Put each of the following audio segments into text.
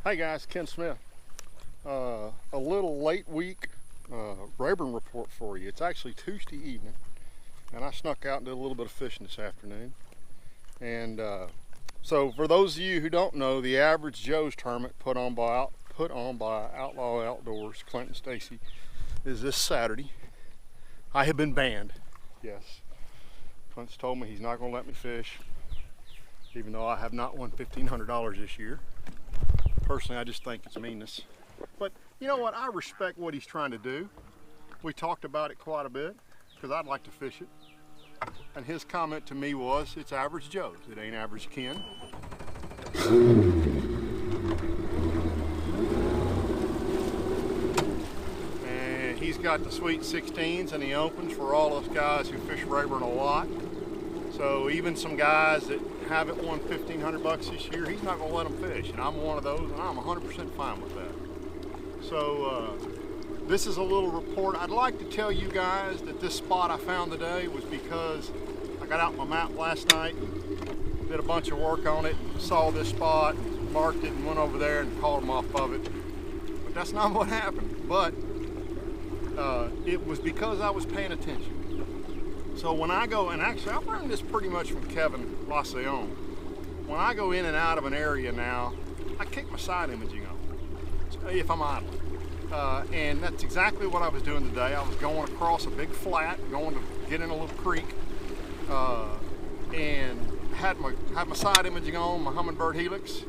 Hey guys, Ken Smith. A little late week Rayburn report for you. It's actually Tuesday evening, and I snuck out and did a little bit of fishing this afternoon. And so for those of you who don't know, the Average Joe's tournament put on by Outlaw Outdoors, Clint and Stacy, is this Saturday. I have been banned. Yes, Clint's told me he's not going to let me fish, even though I have not won $1,500 this year. Personally, I just think it's meanness. But you know what? I respect what he's trying to do. We talked about it quite a bit because I'd like to fish it. And his comment to me was, it's Average Joe's. It ain't Average Ken. And he's got the sweet 16s and the opens for all us guys who fish Rayburn a lot. So even some guys that haven't won $1,500 this year, he's not going to let them fish, and I'm one of those, and I'm 100% fine with that. So this is a little report. I'd like to tell you guys that this spot I found today was because I got out my map last night and did a bunch of work on it, saw this spot, marked it, and went over there and called them off of it. But that's not what happened. But it was because I was paying attention. So when I go, and actually I've learned this pretty much from Kevin Lacion, when I go in and out of an area now, I kick my side imaging on if I'm idling. And that's exactly what I was doing today. I was going across a big flat, going to get in a little creek, and had my side imaging on, my Humminbird Helix.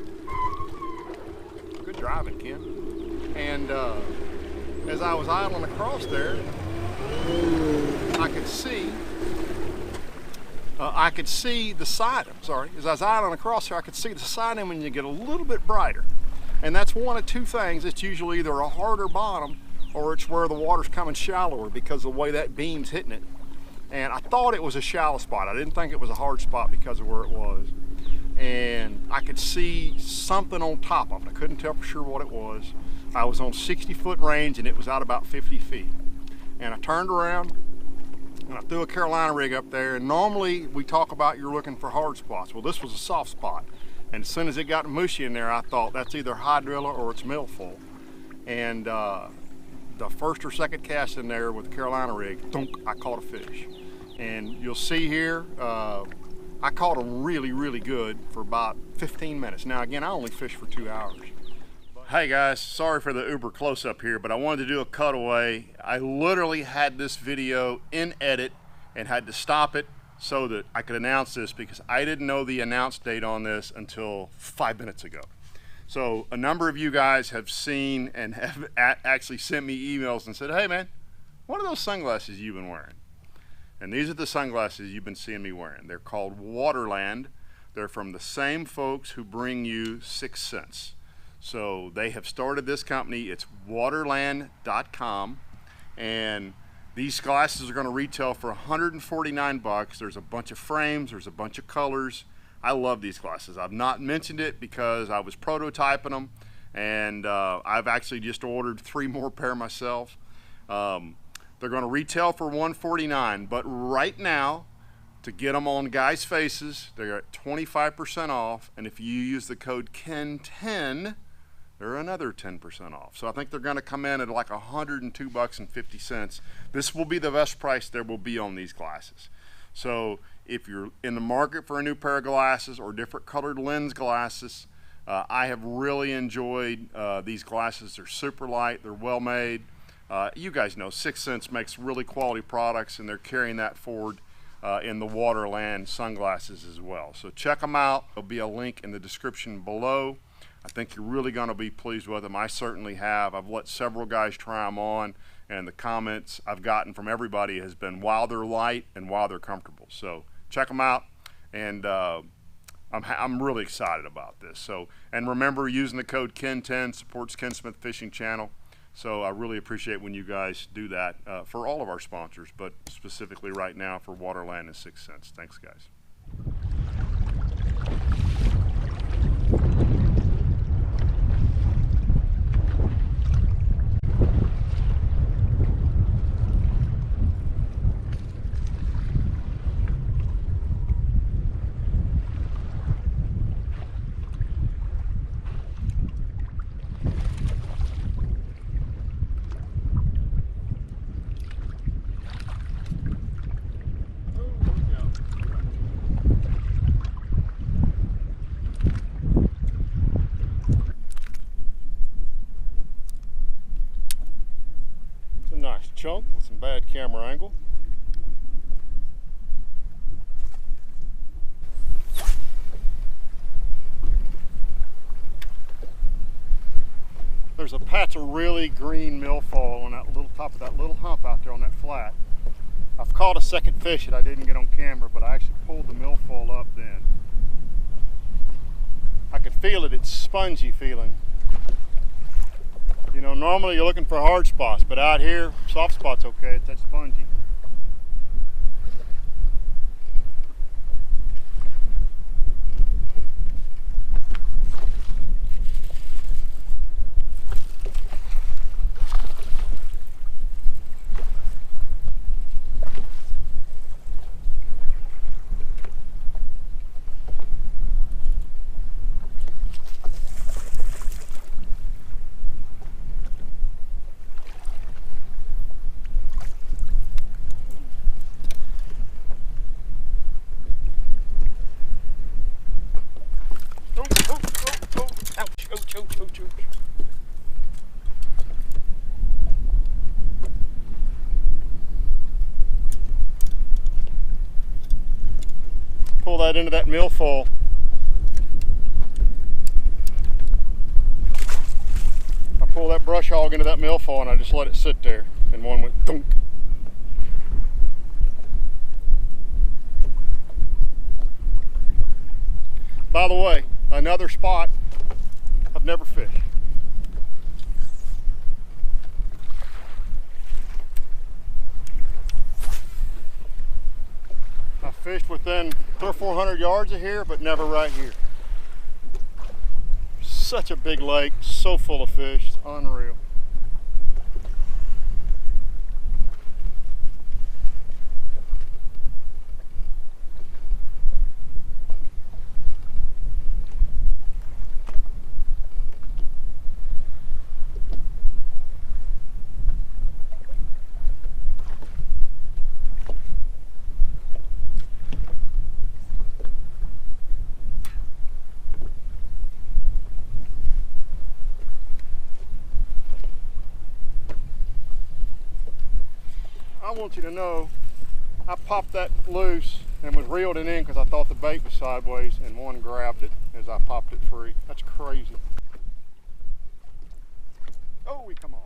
Good driving, Ken. And as I was idling across there, I could see the side, as I was idling across there, I could see the side imaging and get a little bit brighter. And that's one of two things. It's usually either a harder bottom or it's where the water's coming shallower because of the way that beam's hitting it. And I thought it was a shallow spot. I didn't think it was a hard spot because of where it was. And I could see something on top of it. I couldn't tell for sure what it was. I was on 60-foot range and it was out about 50 feet. And I turned around and I threw a Carolina rig up there, and normally we talk about you're looking for hard spots. Well, this was a soft spot, and as soon as it got mushy in there, I thought that's either high driller or it's mill full. And the first or second cast in there with the Carolina rig, thunk, I caught a fish. And you'll see here, I caught them really, really good for about 15 minutes. Now again, I only fished for 2 hours. Hey guys, sorry for the uber close-up here, but I wanted to do a cutaway. I literally had this video in edit and had to stop it so that I could announce this because I didn't know the announce date on this until 5 minutes ago. So a number of you guys have seen and have actually sent me emails and said, hey man, what are those sunglasses you've been wearing? And these are the sunglasses you've been seeing me wearing. They're called Waterland. They're from the same folks who bring you 6 Cents. So they have started this company. It's waterland.com, and these glasses are going to retail for $149. There's a bunch of frames, there's a bunch of colors. I love these glasses. I've not mentioned it because I was prototyping them, and I've actually just ordered 3 more pair myself. They're going to retail for $149, but right now, to get them on guys' faces, they're at 25% off, and if you use the code KEN10, they're another 10% off. So I think they're going to come in at like $102.50. This will be the best price there will be on these glasses. So if you're in the market for a new pair of glasses or different colored lens glasses, I have really enjoyed these glasses. They're super light, they're well made. You guys know 6 Cents makes really quality products, and they're carrying that forward in the Waterland sunglasses as well. So check them out. There'll be a link in the description below. I think you're really going to be pleased with them. I certainly have. I've let several guys try them on, and the comments I've gotten from everybody has been wow, they're light and wow, they're comfortable. So check them out, and I'm really excited about this. So, and remember, using the code KEN10 supports Ken Smith Fishing Channel. So I really appreciate when you guys do that for all of our sponsors, but specifically right now for Waterland and 6 Cents. Thanks, guys. chunk with some bad camera angle. There's a patch of really green milfoil on that little top of that little hump out there on that flat. I've caught a second fish that I didn't get on camera, but I actually pulled the milfoil up then. I could feel it, it's spongy feeling. You know, normally you're looking for hard spots, but out here, soft spot's okay, it's that spongy. Pull that into that milfoil. I pull that brush hog into that milfoil and I just let it sit there, and one went thunk. By the way, another spot I've never fished. I fished within 300 or 400 yards of here, but never right here. Such a big lake, so full of fish, it's unreal. I want you to know, I popped that loose and was reeled it in because I thought the bait was sideways, and one grabbed it as I popped it free. That's crazy. Oh, we come off.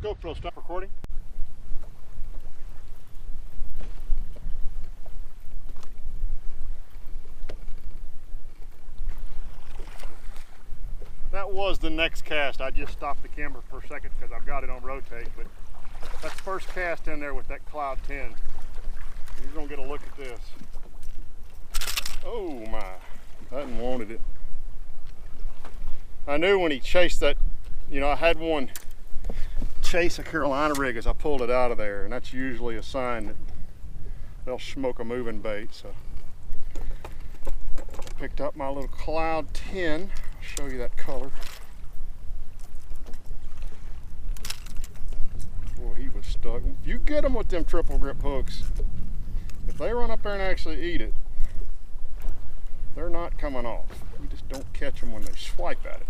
GoPro, stop recording. That was the next cast. I just stopped the camera for a second because I've got it on rotate, but that's the first cast in there with that Cloud 10. You're gonna get a look at this. Oh my, that one wanted it. I knew when he chased that, you know, I had one chase a Carolina rig as I pulled it out of there, and that's usually a sign that they'll smoke a moving bait. So picked up my little Cloud 10. I'll show you that color. Boy, he was stuck. You get them with them triple grip hooks, if they run up there and actually eat it, they're not coming off. You just don't catch them when they swipe at it.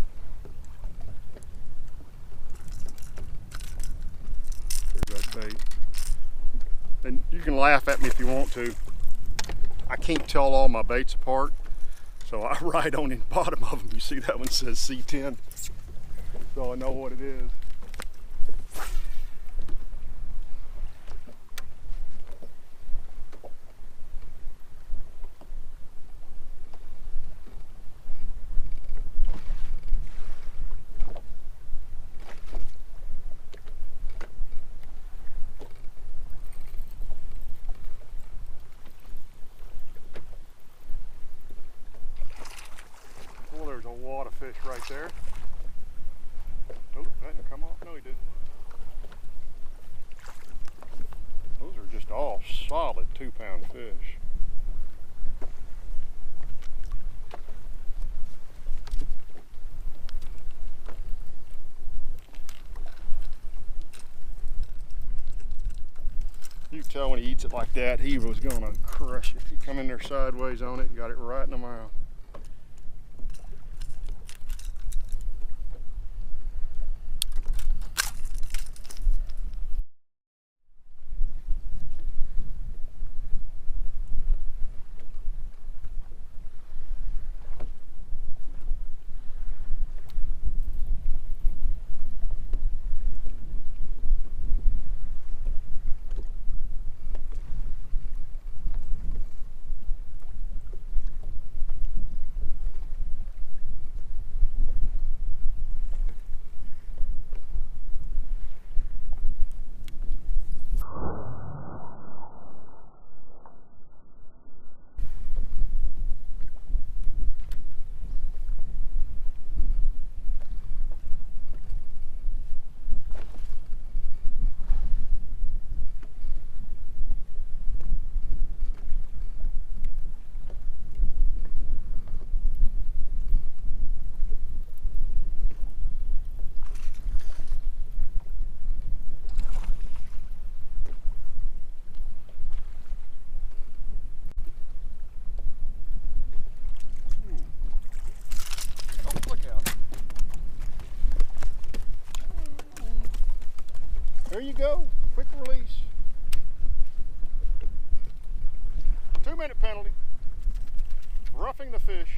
bait. And you can laugh at me if you want to. I can't tell all my baits apart, so I write on the bottom of them. You see that one says C10, so I know what it is. Well, there's a lot of fish right there. Oh, that didn't come off. No, he did. Those are just all solid 2-pound fish. You can tell when he eats it like that, he was gonna crush it. He come in there sideways on it and got it right in the mouth. There you go, quick release. 2-minute penalty. Roughing the fish.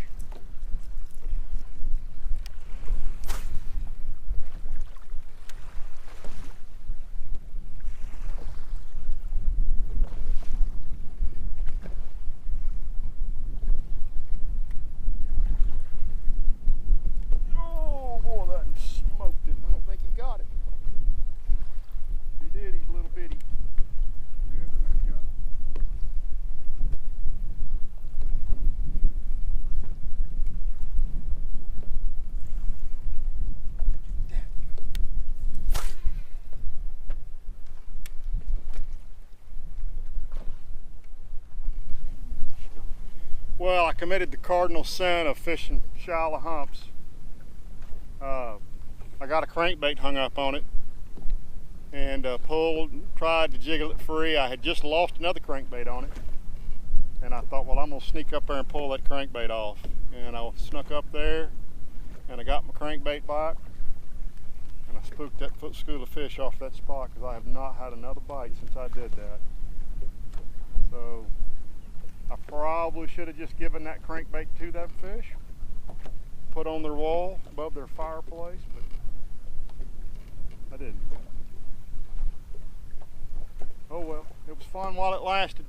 Oh boy, that smoked it. I don't think he got it. He did, he's a little bitty. Yeah, there you go. Well, I committed the cardinal sin of fishing shallow humps. I got a crankbait hung up on it and pulled, tried to jiggle it free. I had just lost another crankbait on it, and I thought, well, I'm gonna sneak up there and pull that crankbait off. And I snuck up there and I got my crankbait back and I spooked that school of fish off that spot, because I have not had another bite since I did that. So I probably should have just given that crankbait to that fish, put on their wall above their fireplace, but I didn't. Oh well, it was fun while it lasted.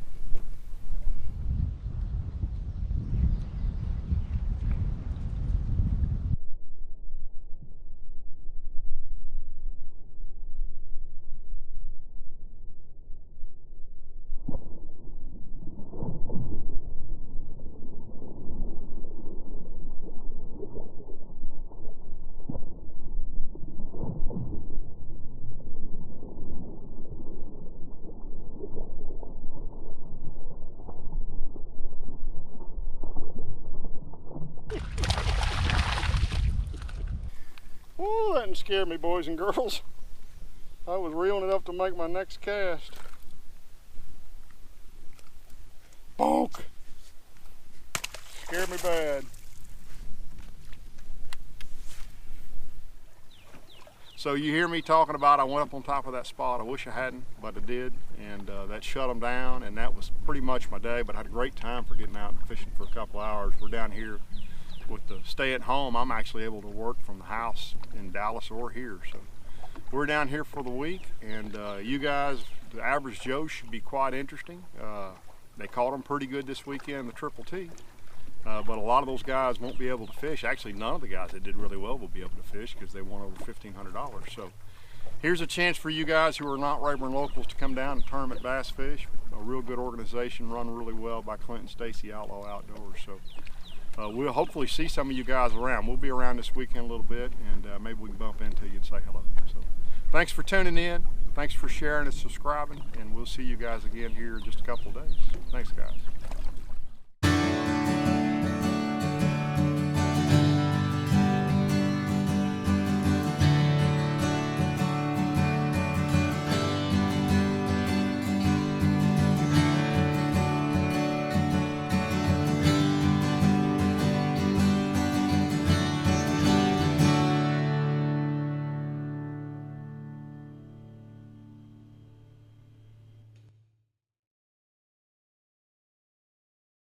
Oh, that didn't scare me, boys and girls. I was reeling it up to make my next cast. Bonk! Scared me bad. So you hear me talking about I went up on top of that spot. I wish I hadn't, but I did, and that shut them down, and that was pretty much my day. But I had a great time for getting out and fishing for a couple hours. We're down here with the stay at home. I'm actually able to work from the house in Dallas or here. So we're down here for the week, and you guys, the average Joe, should be quite interesting. They caught them pretty good this weekend, the Triple T. But a lot of those guys won't be able to fish. Actually, none of the guys that did really well will be able to fish because they won over $1,500. So here's a chance for you guys who are not Rayburn locals to come down and tournament bass fish. A real good organization, run really well by Clint and Stacy Outlaw Outdoors. So we'll hopefully see some of you guys around. We'll be around this weekend a little bit, and maybe we can bump into you and say hello. So thanks for tuning in. Thanks for sharing and subscribing, and we'll see you guys again here in just a couple of days. Thanks, guys.